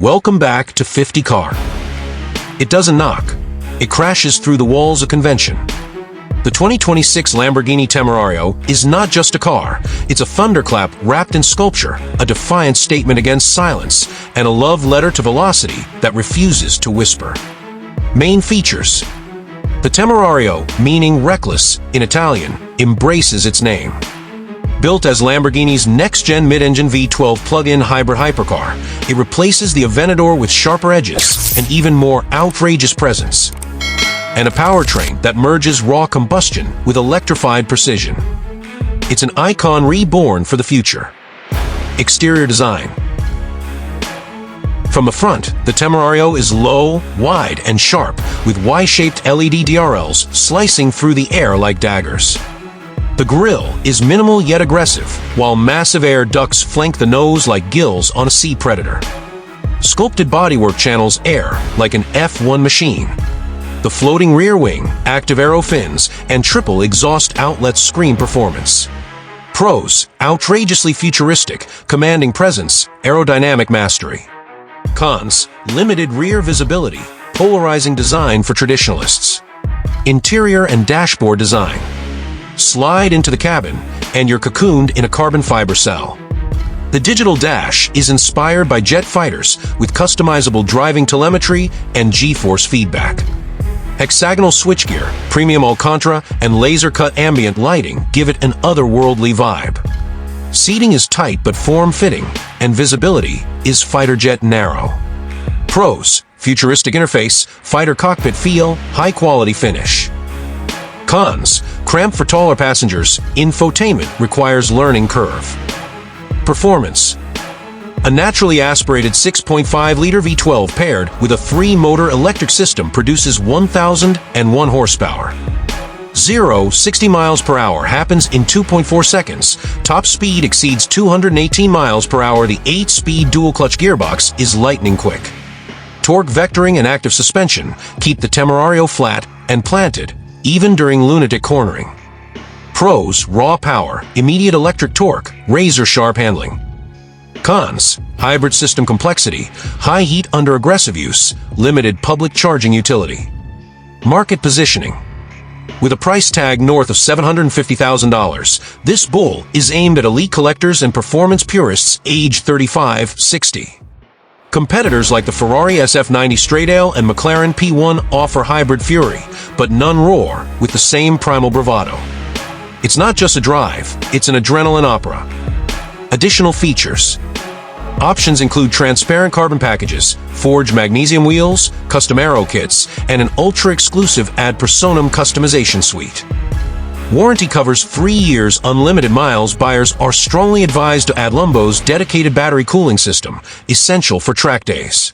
Welcome back to 50 Car. It doesn't knock. It crashes through the walls of convention. The 2026 Lamborghini Temerario is not just a car. It's a thunderclap wrapped in sculpture, a defiant statement against silence, and a love letter to velocity that refuses to whisper. Main features. The Temerario, meaning reckless in Italian, embraces its name. Built as Lamborghini's next-gen mid-engine V12 plug-in hybrid hypercar, it replaces the Aventador with sharper edges and even more outrageous presence. And a powertrain that merges raw combustion with electrified precision. It's an icon reborn for the future. Exterior design. From the front, the Temerario is low, wide, and sharp, with Y-shaped LED DRLs slicing through the air like daggers. The grille is minimal yet aggressive, while massive air ducts flank the nose like gills on a sea predator. Sculpted bodywork channels air like an F1 machine. The floating rear wing, active aero fins, and triple exhaust outlets scream performance. Pros: outrageously futuristic, commanding presence, aerodynamic mastery. Cons: limited rear visibility, polarizing design for traditionalists. Interior and dashboard design. Slide into the cabin, and you're cocooned in a carbon fiber cell. The digital dash is inspired by jet fighters with customizable driving telemetry and G-force feedback. Hexagonal switchgear, premium Alcantara, and laser-cut ambient lighting give it an otherworldly vibe. Seating is tight but form-fitting, and visibility is fighter jet narrow. Pros: futuristic interface, fighter cockpit feel, high-quality finish. Cons: cramped for taller passengers, infotainment requires learning curve. Performance: a naturally aspirated 6.5-liter V12 paired with a 3-motor electric system produces 1,001 horsepower. 0-60 miles per hour happens in 2.4 seconds. Top speed exceeds 218 miles per hour. The 8-speed dual-clutch gearbox is lightning quick. Torque vectoring and active suspension keep the Temerario flat and planted, even during lunatic cornering. Pros: raw power, immediate electric torque, razor-sharp handling. Cons: hybrid system complexity, high heat under aggressive use, limited public charging utility. Market positioning. With a price tag north of $750,000, this bull is aimed at elite collectors and performance purists aged 35-60. Competitors like the Ferrari SF90 Stradale and McLaren P1 offer hybrid fury, but none roar with the same primal bravado. It's not just a drive, it's an adrenaline opera. Additional features. Options include transparent carbon packages, forged magnesium wheels, custom aero kits, and an ultra-exclusive ad personam customization suite. Warranty covers 3 years, unlimited miles. Buyers are strongly advised to add Lambo's dedicated battery cooling system, essential for track days.